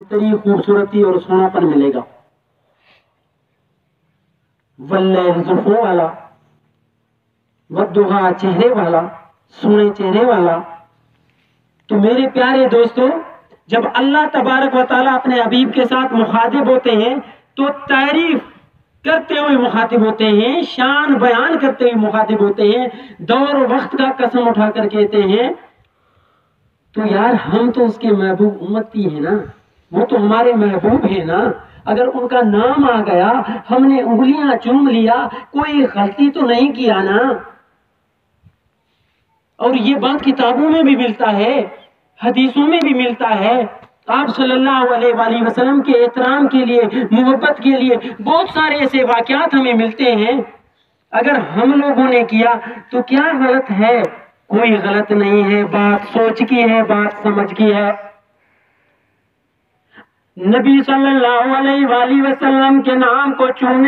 تری خوبصورتی اور سونا پر ملے گا. واللیل زلفوں والا، والضحیٰ چہرے والا، سونے چہرے والا. تو میرے پیارے دوستو، جب اللہ تبارک و تعالیٰ اپنے حبیب کے ساتھ مخاطب ہوتے ہیں تو تعریف کرتے ہوئے مخاطب ہوتے ہیں، شان بیان کرتے ہوئے مخاطب ہوتے ہیں، دور و وقت کا قسم اٹھا کر کہتے ہیں. تو یار ہم تو اس کے محبوب امتی ہیں نا، وہ تو ہمارے محبوب ہیں نا. اگر ان کا نام آ گیا، ہم نے انگلیاں چوم لیا، کوئی غلطی تو نہیں کیا نا. اور یہ بات کتابوں میں بھی ملتا ہے، حدیثوں میں بھی ملتا ہے. آپ صلی اللہ علیہ وآلہ وسلم کے احترام کے لیے، محبت کے لیے بہت سارے ایسے واقعات ہمیں ملتے ہیں. اگر ہم لوگوں نے کیا تو کیا غلط ہے؟ کوئی غلط نہیں ہے. بات سوچ کی ہے، بات سمجھ کی ہے. نبی صلی اللہ علیہ وآلہ وسلم کے نام کو چومنے